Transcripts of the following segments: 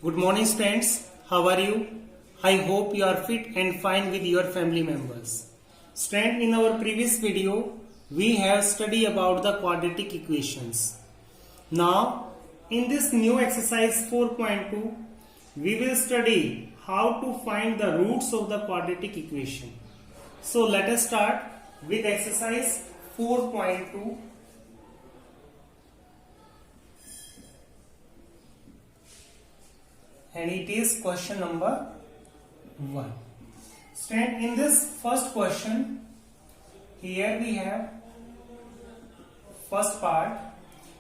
Good morning students, how are you? I hope you are fit and fine with your family members. Student, in our previous video, we have studied about the quadratic equations. Now, in this new exercise 4.2, we will study how to find the roots of the quadratic equation. So, let us start with exercise 4.2. And it is question number 1. Student, in this first question, here we have first part.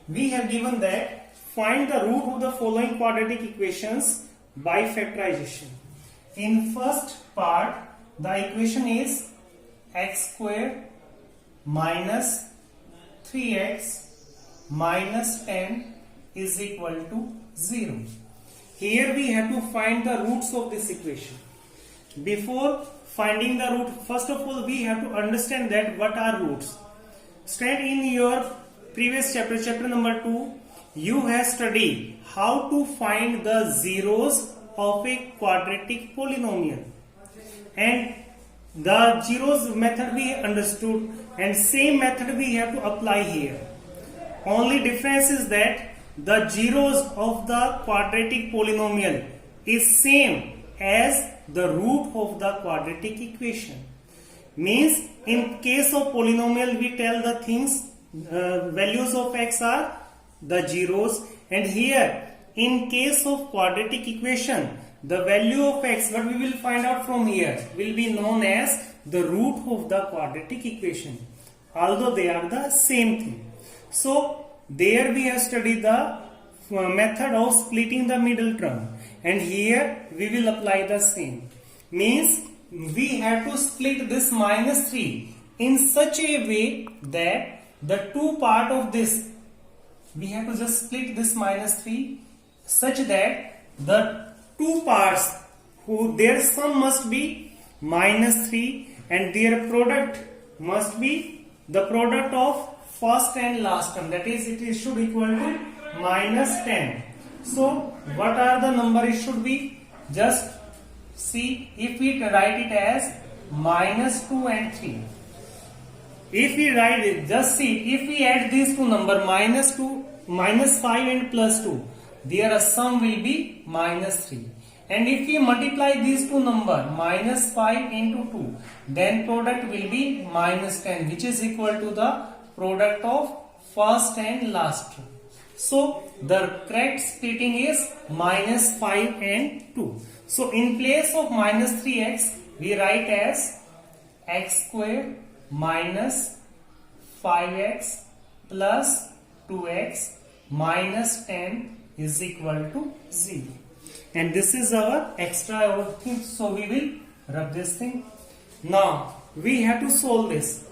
We have given that find the root of the following quadratic equations by factorization. In first part, the equation is x square minus 3x minus 10 is equal to 0. Here we have to find the roots of this equation. Before finding the root, first of all we have to understand that what are roots. Student, in your previous chapter, chapter number 2, you have studied how to find the zeros of a quadratic polynomial. And the zeros method we understood, and same method we have to apply here. Only difference is that the zeros of the quadratic polynomial is same as the root of the quadratic equation. Means in case of polynomial we tell the things values of x are the zeros, and here in case of quadratic equation the value of x, what we will find out from here, will be known as the root of the quadratic equation, although they are the same thing. So there we have studied the method of splitting the middle term, and here we will apply the same. Means we have to split this minus 3 in such a way that the two part of this, we have to just split this minus 3 such that the two parts who their sum must be minus 3 and their product must be the product of first and last term, that is it should equal to minus 10. So what are the number it should be? Just see, if we write it as minus 2 and 3. If we write it, just see, if we add these two number minus 2, minus 5 and plus 2, their sum will be minus 3. And if we multiply these two number minus 5 into 2, then product will be minus 10, which is equal to the product of first and last term. So the correct splitting is minus 5 and 2. So in place of minus 3x, we write as x square minus 5x plus 2x minus 10 is equal to 0. And this is our extra thing, so we will rub this thing. Now we have to solve this.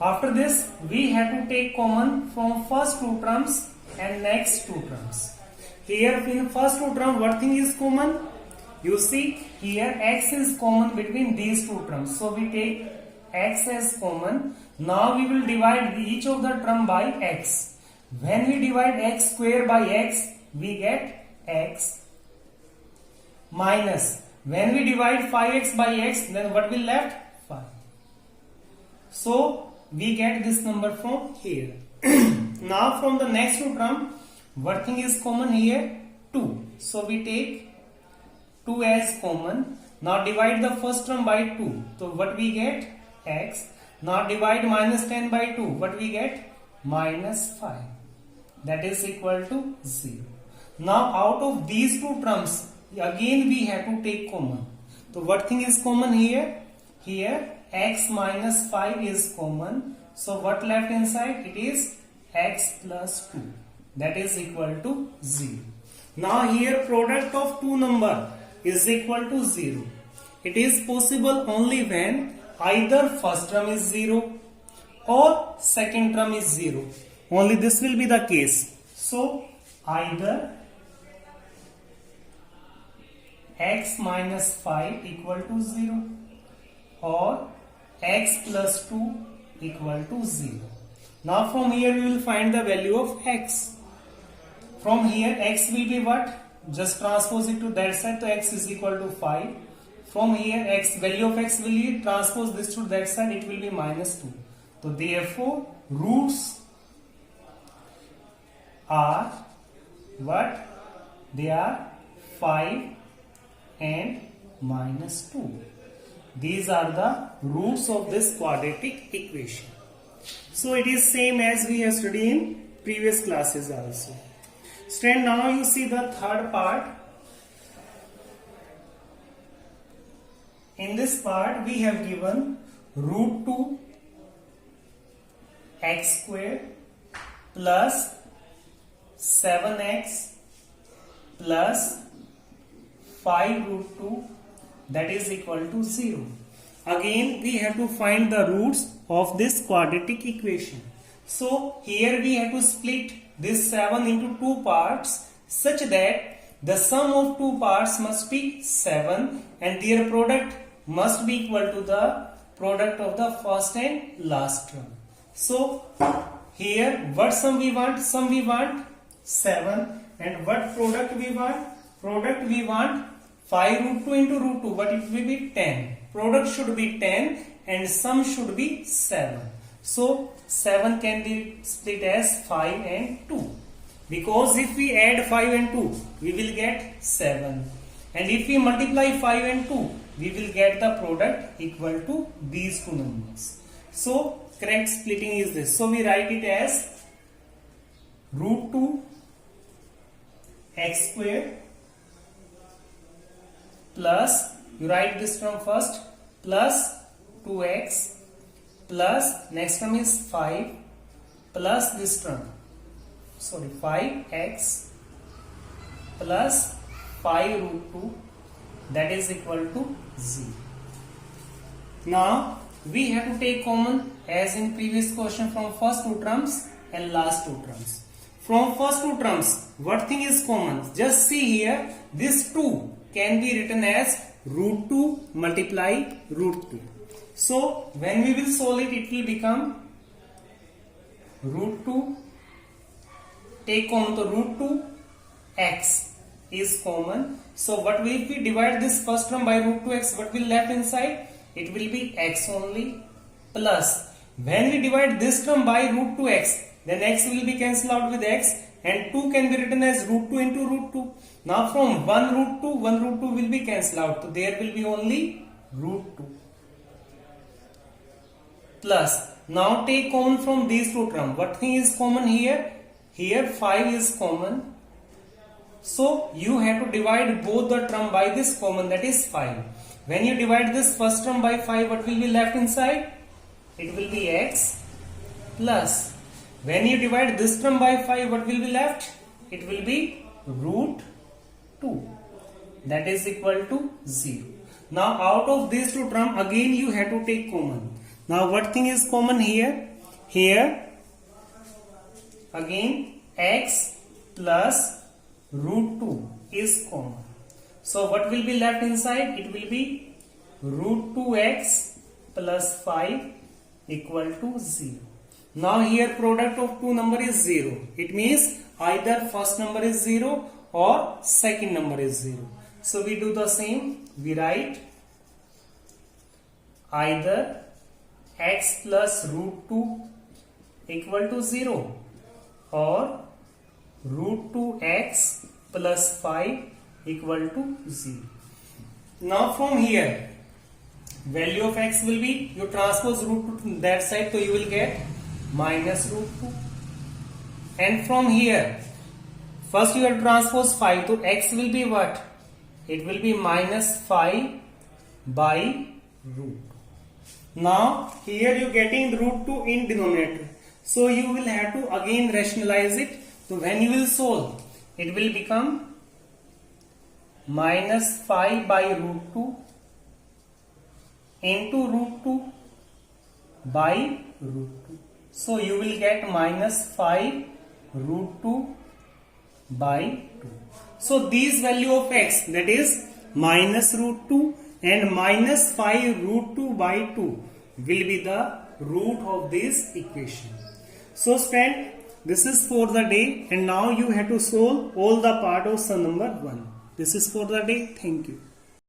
After this, we have to take common from first two terms and next two terms. Here in first two terms, what thing is common? You see here x is common between these two terms. So we take x as common. Now we will divide each of the term by x. When we divide x square by x, we get x minus. When we divide 5x by x, then what will left? 5. So we get this number from here. Now from the next two term, what thing is common here? 2. So we take 2 as common. Now divide the first term by 2. So what we get? X. Now divide minus 10 by 2. What we get? Minus 5. That is equal to 0. Now out of these two terms, again we have to take common. So what thing is common here? Here x minus 5 is common. So what left inside? It is x plus 2. That is equal to 0. Now here product of two number is equal to 0. It is possible only when either first term is 0 or second term is 0. Only this will be the case. So either x minus 5 equal to 0 or x plus 2 equal to 0. Now from here we will find the value of x. From here x will be what? just transpose it to that side, so x is equal to 5. From here, x value of x will be transpose this to that side, it will be minus 2. So therefore, roots are what? They are 5 and minus 2. These are the roots of this quadratic equation. So it is same as we have studied in previous classes also. Student, now you see the third part. In this part we have given root 2 x square plus 7x plus 5 root 2, that is equal to 0. Again we have to find the roots of this quadratic equation. So here we have to split this 7 into 2 parts such that the sum of 2 parts must be 7 and their product must be equal to the product of the first and last term. So here what sum we want? Sum we want 7, and what product we want? Product we want 5 root 2 into root 2, but it will be 10. Product should be 10 and sum should be 7. So 7 can be split as 5 and 2. Because if we add 5 and 2, we will get 7. And if we multiply 5 and 2, we will get the product equal to these two numbers. So correct splitting is this. So we write it as root 2 x square plus, you write this term first, plus 2x plus next term is 5 plus this term, 5x plus 5 root 2, that is equal to 0. Now we have to take common as in previous question from first two terms and last two terms. From first two terms, what thing is common? Just see here, this 2 can be written as root 2 multiply root 2. So when we will solve it, it will become root 2, take common, so root 2 x is common. So what will, if we divide this first term by root 2x, what will left inside? It will be x only, plus when we divide this term by root 2x, then x will be cancelled out with x and 2 can be written as root 2 into root 2. Now from 1 root 2 will be cancelled out. So there will be only root 2. Plus, now take common from these two terms. What thing is common here? Here 5 is common. So you have to divide both the term by this common, that is 5. When you divide this first term by 5, what will be left inside? It will be x plus. When you divide this term by 5, what will be left? It will be root 2, that is equal to 0. Now out of these two terms, again you have to take common. Now what thing is common here? Here again x plus root 2 is common. So what will be left inside? It will be root 2x plus 5 equal to 0. Now here product of two number is 0. It means either first number is 0 or second number is 0. So we do the same. We write either x plus root 2 equal to 0 or root 2x plus 5 equal to 0. Now from here, value of x will be, you transpose root 2 to that side, so you will get minus root 2. And from here, first you have to transpose 5, so x will be what? It will be minus 5 by root. Now here you are getting root 2 in denominator, so you will have to again rationalize it. So when you will solve, it will become minus 5 by root 2 into root 2 by root 2. So you will get minus 5 root 2 by 2. So these value of x, that is minus root 2 and minus 5 root 2 by 2 will be the root of this equation. So student, This is for the day, and now you have to solve all the part of sum number 1. This is for the day. Thank you.